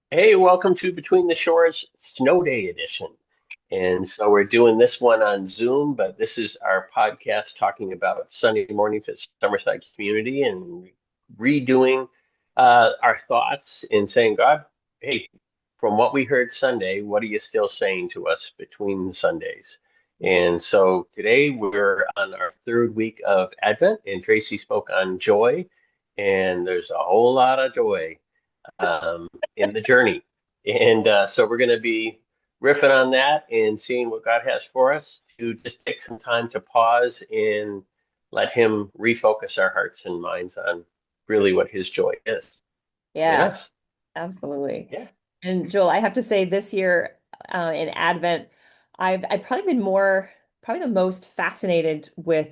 Hey, welcome to Between the Shores Snow Day edition. And so we're doing this one on Zoom, but this is our podcast talking about Sunday mornings at Summerside Community and redoing our thoughts and saying, God, hey, from what we heard Sunday, what are you still saying to us between Sundays? Yeah. And so today we're on our third week of Advent, and Tracy spoke on joy, and there's a whole lot of joy in the journey. And so we're going to be riffing on that and seeing what God has for us to just take some time to pause and let Him refocus our hearts and minds on really what His joy is in Yeah, us. absolutely. Yeah. And Joel, I have to say this year in Advent, I've probably been probably the most fascinated with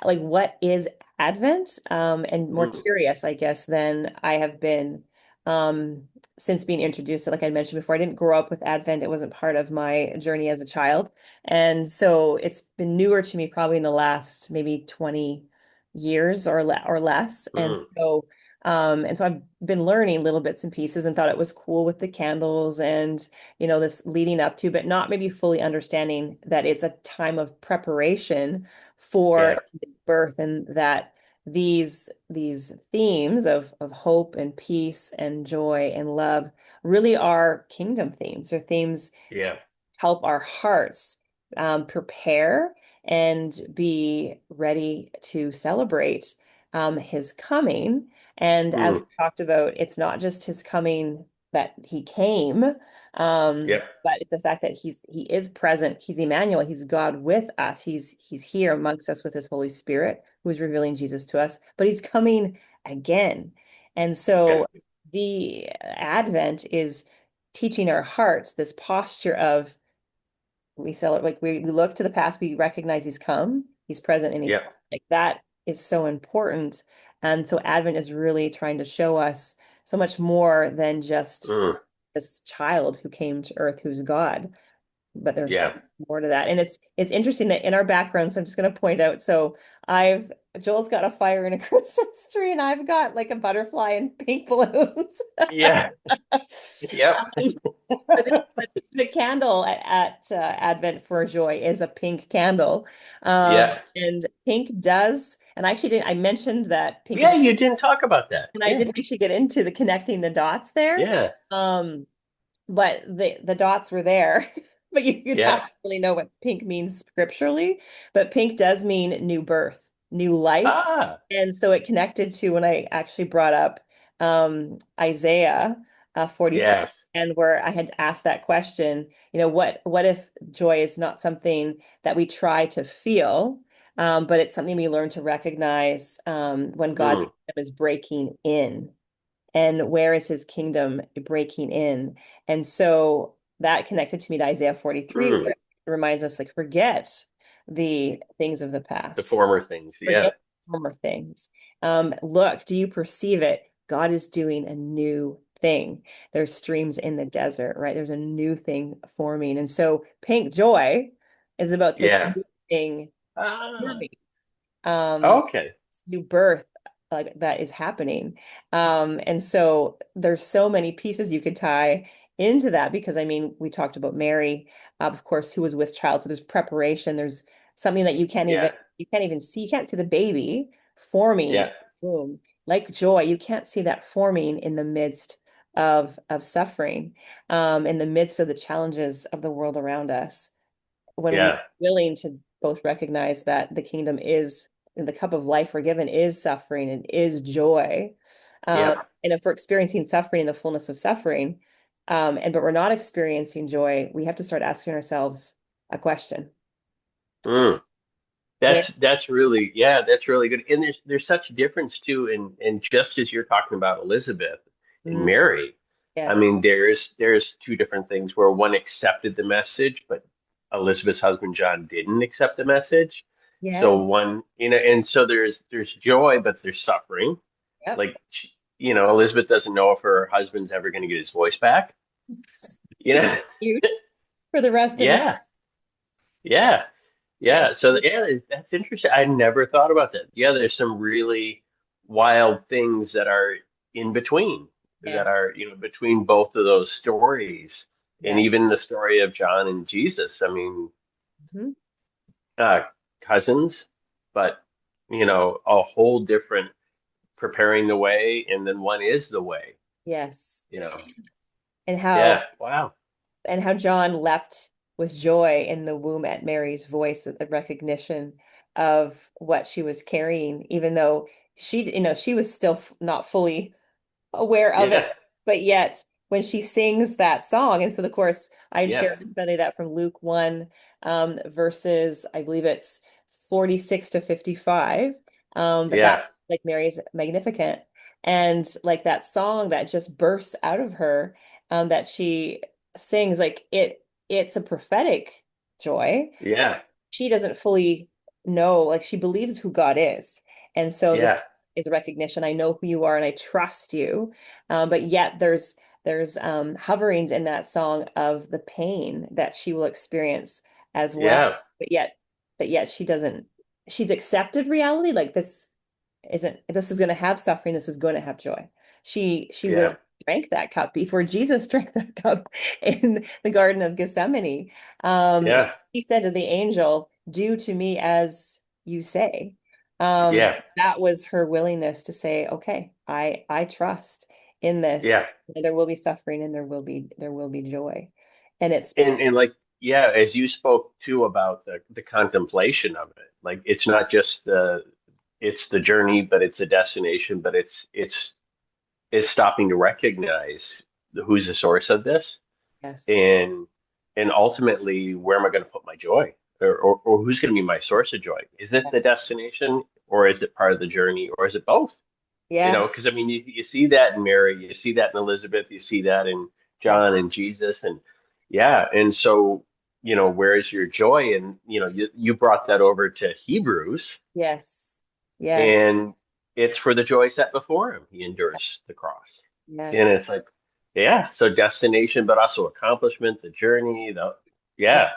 like what is Advent, and more Mm, curious, I guess, than I have been um, since being introduced. So like I mentioned before, I didn't grow up with Advent. It wasn't part of my journey as a child. And so it's been newer to me probably in the last maybe 20 years or less. mm, And so I've been learning little bits and pieces and thought it was cool with the candles and this leading up to, but not maybe fully understanding that it's a time of preparation for yeah. his birth, and that these themes of hope and peace and joy and love really are kingdom themes. They're themes to Yeah. help our hearts prepare and be ready to celebrate his coming. And as we Mm, talked about, it's not just his coming that he came, yep. but it's the fact that he is present. He's Emmanuel. He's God with us. He's here amongst us with his Holy Spirit, who is revealing Jesus to us. But he's coming again. And Yeah. so the Advent is teaching our hearts this posture of we celebrate, like we look to the past, we recognize he's come, he's present, and he's Yep. come. Like that is so important. And so Advent is really trying to show us so much more than just Mm, this child who came to earth who's God, but there's so yeah. much more to that. And it's interesting that in our background, so I'm just going to point out, so I've Joel's got a fire and a Christmas tree, and I've got like a butterfly and pink balloons. Yeah. Yep. But the candle at Advent for Joy is a pink candle. Yeah. And pink does, and I actually didn't, I mentioned that pink Yeah. is, You didn't talk about that. and I Yeah. didn't actually get into the connecting the dots there. Yeah. Um, but the dots were there. But you'd have Yeah. to really know what pink means scripturally. But pink does mean new birth, new life. Ah. And so it connected to when I actually brought up Isaiah 43, Yes. and where I had asked that question, what if joy is not something that we try to feel, but it's something we learn to recognize when God's Mm, kingdom is breaking in, and where is his kingdom breaking in? And so that connected to me to Isaiah 43, mm. where it reminds us, like, forget the things of the The past, former things. Yeah. forget former things. Look, do you perceive it? God is doing a new thing. There's streams in the desert, right? There's a new thing forming. And so pink joy is about this Yeah. new thing Ah. forming, um, Okay. new birth like that is happening. And so there's so many pieces you could tie into that, because I mean, we talked about Mary, of course, who was with child. So there's preparation. There's something that Yeah. you can't even see. You can't see the baby forming in Yeah. the womb. Like joy, you can't see that forming in the midst of suffering, in the midst of the challenges of the world around us, when we are Yeah. willing to both recognize that the kingdom is, and the cup of life we're given is suffering and is joy. Yeah. And if we're experiencing suffering in the fullness of suffering, but we're not experiencing joy, we have to start asking ourselves a question. Mm. Where? That's really that's really good. And there's such a difference too in just as you're talking about Elizabeth and Mm, Mary. I yes. mean, there's two different things where one accepted the message, but Elizabeth's husband John didn't accept the message. So Yeah. one, and so there's joy, but there's suffering. Yep. Like Elizabeth doesn't know if her husband's ever going to get his voice back. You know, Cute for the rest of his. yeah. Yeah. Yeah. Yeah. So yeah, that's interesting. I never thought about that. Yeah, there's some really wild things that are in between. that Yes. are, between both of those stories, and Yeah. even the story of John and Jesus. I mean, Mhm. uh, cousins, but a whole different preparing the way, and then one is the way. Yes. You know, And how yeah, wow, John leapt with joy in the womb at Mary's voice at the recognition of what she was carrying, even though she was still not fully aware of it, yeah, but yet when she sings that song, and so of course I had yeah, shared on Sunday that from Luke 1, verses, I believe it's 46 to 55, that yeah, like Mary's Magnificat, and like that song that just bursts out of her, that she sings, like it's a prophetic joy. yeah, She doesn't fully know, like she believes who God is. And so this yeah, is a recognition. I know who you are and I trust you. But yet there's hoverings in that song of the pain that she will experience as well. yeah, But yet she doesn't, she's accepted reality. Like this is going to have suffering. This is going to have joy. She would yeah, have drank that cup before Jesus drank that cup in the Garden of Gethsemane. Um, yeah, he said to the angel, "Do to me as you say." yeah, That was her willingness to say, "Okay, I trust in this. yeah. There will be suffering and there will be joy." And it's And like, yeah, as you spoke too about the contemplation of it, like it's not just it's the journey, but it's the destination, but it's stopping to recognize who's the source of this, yes, and ultimately, where am I going to put my joy, or who's going to be my source of joy? Is it the destination, or is it part of the journey, or is it both? yes, Because I mean, you see that in Mary, you see that in Elizabeth, you see that in yeah, John and Jesus, and yeah, and so where's your joy? And you brought that over to Hebrews, yes, yes, and it's for the joy set before him. He endures the cross, yes. and it's like, yeah, so destination, but also accomplishment, the journey, Yeah, yeah,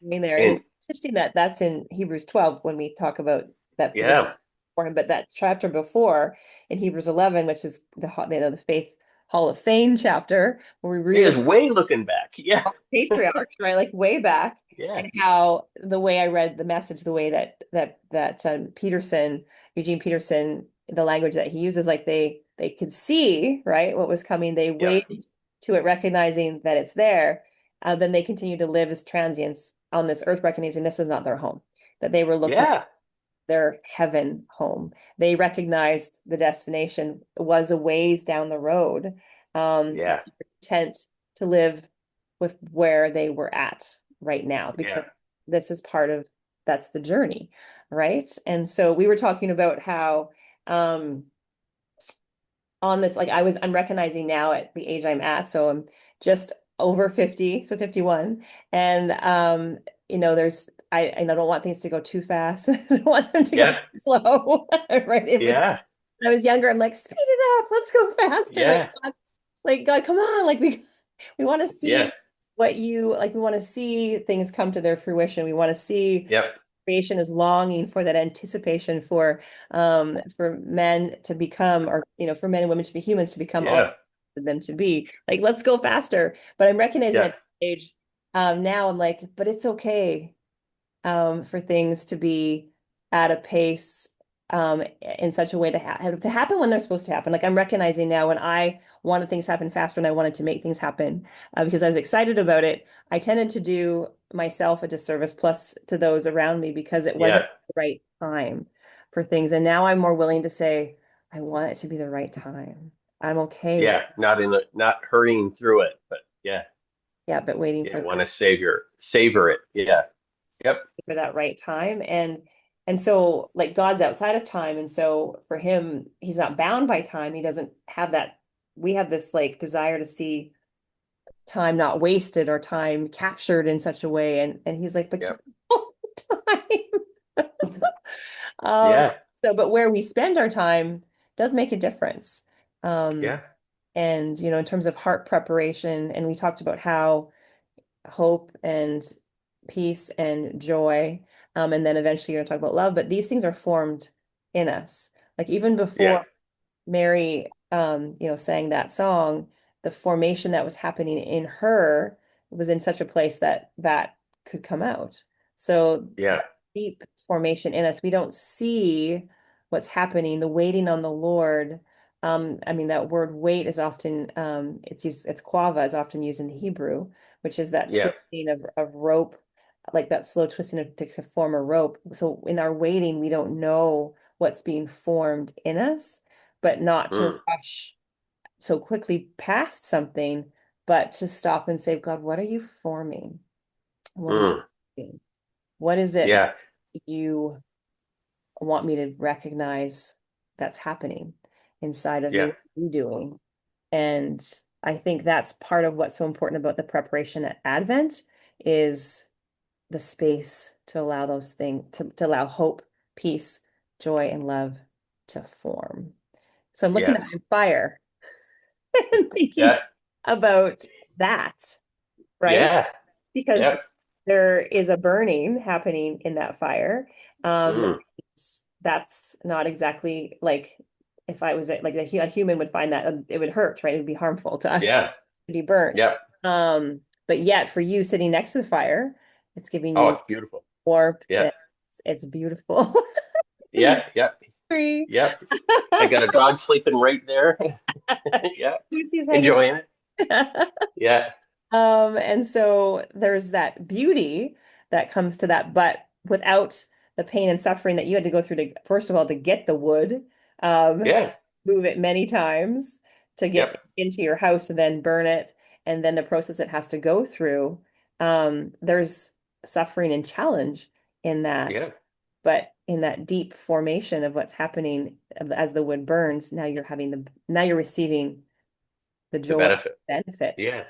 being there. And and it's interesting that that's in Hebrews 12 when we talk about that the yeah, for him, but that chapter before in Hebrews 11, which is the Faith Hall of Fame chapter, where we he read is about way looking back, yeah, patriarchs, right? Like way back, yeah, and how the way I read the message, the way that Peterson, Eugene Peterson, the language that he uses, like they could see, right, what was coming. They yep, wait to it, recognizing that it's there. Then they continue to live as transients on this earth, recognizing this is not their home, that they were looking yeah, their heaven home. They recognized the destination was a ways down the road. yeah, Content to live with where they were at right now, yeah, because this is part of that's the journey, right? And so we were talking about how um on this, like I'm recognizing now at the age I'm at, so I'm just over 50, so 51. And there's I don't want things to go too fast. I don't want them to go yeah, too slow. Right. In between. yeah, When I was younger, I'm like, speed it up, let's go faster. yeah, Like God, come on. Like we want to yeah, see we want to see things come to their fruition. We want to see yep, creation is longing for that anticipation for men to become, or for men and women to be humans, to become all yeah, them to be. Like, let's go faster. But I'm recognizing yeah, at this age, now I'm like, but it's okay, for things to be at a pace, in such a way to happen when they're supposed to happen. Like I'm recognizing now when I wanted things to happen faster and I wanted to make things happen, because I was excited about it, I tended to do myself a disservice, plus to those around me, because it wasn't yeah, the right time for things. And now I'm more willing to say, I want it to be the right time. I'm okay with, yeah. Not hurrying through it, but yeah, yeah, but waiting yeah. for Want to savor it. Yeah, yep, that right time. And so like God's outside of time, and so for him he's not bound by time. He doesn't have that. We have this like desire to see time not wasted or time captured in such a way, and he's like, but you yep, time. um yeah, but where we spend our time does make a difference. um yeah, and in terms of heart preparation, and we talked about how hope and peace and joy. And then eventually you're going to talk about love, but these things are formed in us. Like even yeah, before Mary sang that song, the formation that was happening in her was in such a place that that could come out. So Yeah. that deep formation in us, we don't see what's happening, the waiting on the Lord. I mean, that word wait is often it's quava is often used in the Hebrew, which is that Yeah. twisting of rope, like that slow twisting to form a rope. So in our waiting, we don't know what's being formed in us, but not to Mm, rush so quickly past something, but to stop and say, God, what are you forming? What are you mm. doing? What is it Yeah. you want me to recognize that's happening inside of me? Yeah. What are you doing? And I think that's part of what's so important about the preparation at Advent is the space to allow those things to allow hope, peace, joy, and love to form. So I'm looking Yeah. at my fire and thinking Yeah. about that, right? Yeah. Because Yeah. there is a burning happening in that fire. Um, Mm. that's not exactly like if I was like a human would find that it would hurt, right? It would be harmful to us Yeah. to be burnt. Yeah. But yet for you sitting next to the fire, it's giving Oh, you it's beautiful. warmth Yeah. and it's beautiful. I mean, Yeah. Yeah. free. Yeah. I got a dog sleeping right there. Yeah. Lucy's hanging Enjoying it. out. Yeah. And so there's that beauty that comes to that, but without the pain and suffering that you had to go through to, first of all, to get the wood, um, Yeah. move it many times to get Yep. into your house and then burn it, and then the process it has to go through. There's suffering and challenge in that, Yeah. but in that deep formation of what's happening as the wood burns, now you're receiving the The joy benefit. benefit. Yeah.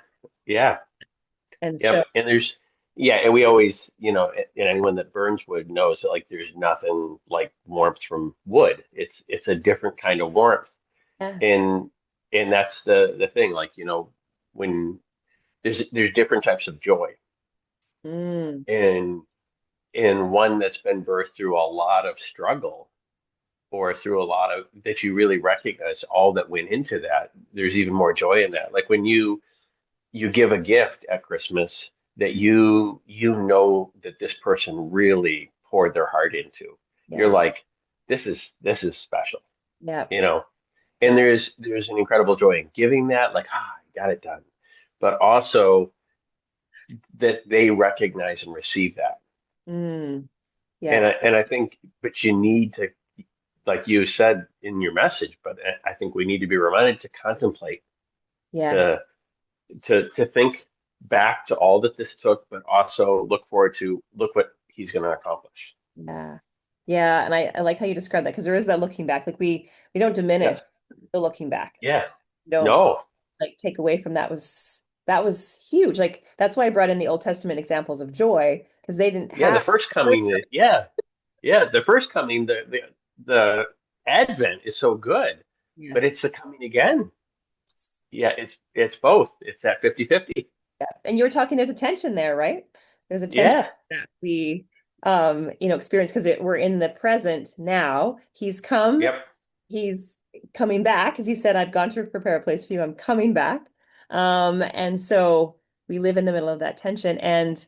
Yeah. And so Yep. And there's, yeah, and we always, and anyone that burns wood knows that like there's nothing like warmth from wood. It's a different kind of warmth. yes. And that's the thing, like, when there's different types of joy. Mm, And one that's been birthed through a lot of struggle or through a lot of that you really recognize all that went into that, there's even more joy in that. Like when you give a gift at Christmas that you know that this person really poured their heart into. You're yeah. like, this is special, Yeah. you know. And Yeah. there's an incredible joy in giving that, like, I got it done. But also that they recognize and receive that. Mm, yeah. And I think, but you need to, like you said in your message, but I think we need to be reminded to contemplate, Yes. to to think back to all that this took, but also look forward to look what he's going to accomplish. Yeah. Yeah. And I like how you describe that because there is that looking back. Like we don't diminish Yep. the looking back. Yeah. We don't No. like take away from that was huge. Like that's why I brought in the Old Testament examples of joy because they didn't Yeah. The have first coming. Yeah. Yeah. The first coming. The Advent is so good, but yes. it's the coming again. Yeah. It's both. It's that 50-50. Yeah. And you were talking, there's a tension there, right? There's a tension Yeah. that we experience because we're in the present now. Yep. He's coming back, as he said, I've gone to prepare a place for you. I'm coming back. And so we live in the middle of that tension. And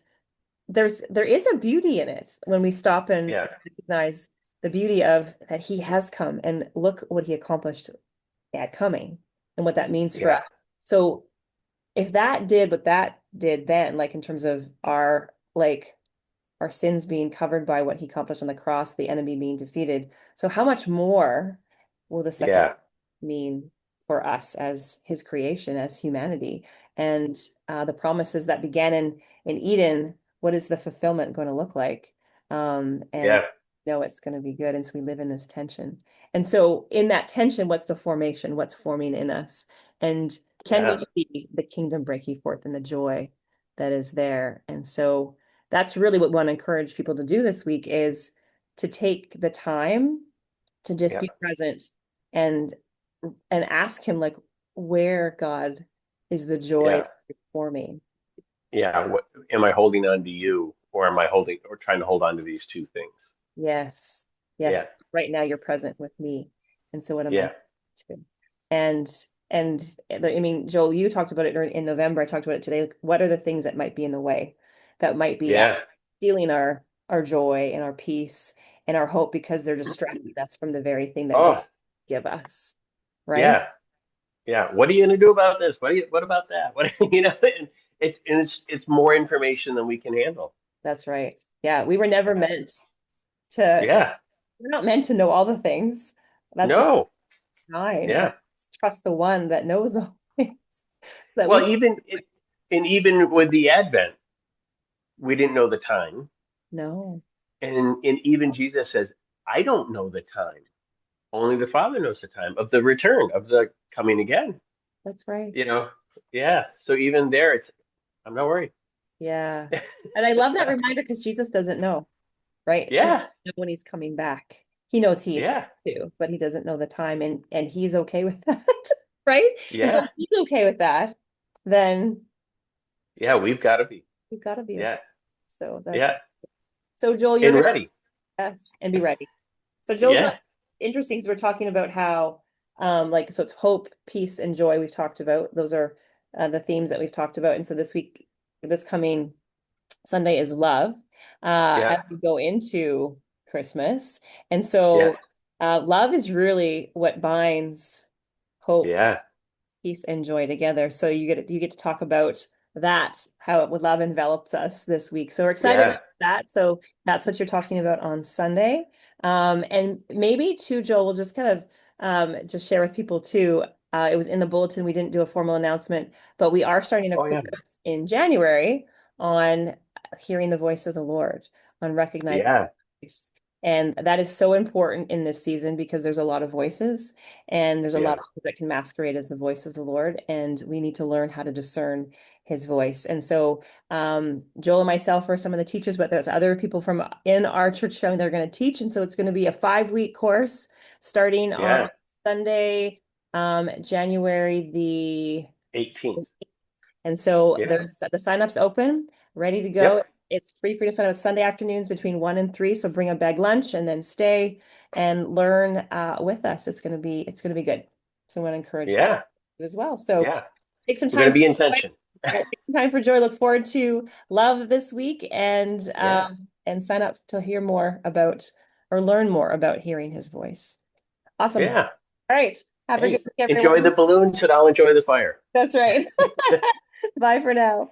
there is a beauty in it when we stop and Yeah. recognize the beauty of that he has come and look what he accomplished at coming and what that means for Yeah. us. So if that did what that did then, like in terms of our sins being covered by what he accomplished on the cross, the enemy being defeated. So how much more will the second Yeah. mean for us as his creation, as humanity? And the promises that began in Eden, what is the fulfillment going to look like? And Yeah. no, it's going to be good. And so we live in this tension. And so in that tension, what's the formation? What's forming in us? And can we Yeah. see the kingdom breaking forth and the joy that is there? And so that's really what we want to encourage people to do this week is to take the time to just Yeah. be present and ask him like where God is the joy Yeah. that you're forming. Yeah. What am I holding on to you, or am I holding or trying to hold on to these two things? Yes. Yes. Yeah. Right now you're present with me. And so what am I Yeah. to? And I mean, Joel, you talked about it in November. I talked about it today. Like, what are the things that might be in the way that might be Yeah. stealing our joy and our peace and our hope because they're distracting us from the very thing that God Oh, give us, right? yeah. Yeah. What are you going to do about this? What about that? What, and it's more information than we can handle. That's right. Yeah, we were never meant to. Yeah. We're not meant to know all the things. That's not No. nine. We're Yeah. trust the one that knows all things, so that we Well, and even with the Advent, we didn't know the time. know. And even Jesus says, I don't know the time. Only the Father knows the time of the return, of the coming again. That's right. You know? Yeah. So even there, I'm not worried. Yeah. And I love that reminder because Jesus doesn't know, right? He doesn't Yeah. know when he's coming back. He knows he is Yeah. coming to, but he doesn't know the time and he's okay with that, right? And so if Yeah. he's okay with that, then Yeah. We've got to be. we've got to be okay. Yeah. So that's Yeah. so Joel, you're And gonna ready. yes and be ready. So Joel's Yeah. not interesting because we're talking about how like so it's hope, peace, and joy we've talked about. Those are the themes that we've talked about. And so this week, this coming Sunday is love, Yeah. as we go into Christmas. And Yeah. so love is really what binds hope, Yeah. peace, and joy together. So you get to talk about that, how it with love envelops us this week. So we're excited about Yeah. that. So that's what you're talking about on Sunday. And maybe too, Joel, we'll just kind of just share with people too. It was in the bulletin. We didn't do a formal announcement, but we are starting a Oh, yeah. course in January on hearing the voice of the Lord, on recognizing Yeah. the voice. And that is so important in this season because there's a lot of voices and there's a Yeah. lot of things that can masquerade as the voice of the Lord. And we need to learn how to discern his voice. And so Joel and myself are some of the teachers, but there's other people from in our church showing they're going to teach. And so it's going to be a 5-week course starting on Yeah. Sunday, January the 18th. and so Yeah. there's the sign-up's open, ready to go. Yep. It's free for you to sign up Sunday afternoons between 1 and 3. So bring a bag lunch and then stay and learn with us. It's gonna be good. So I want to encourage that Yeah. as well. So Yeah. take some We're going time to for be in joy. tension. Yeah, take some time for joy. Look forward to love this week Yeah. and sign up to hear more about or learn more about hearing his voice. Awesome. Yeah. All right. Have a good Hey, week, enjoy the everyone. balloons and I'll enjoy the fire. That's right. Bye for now.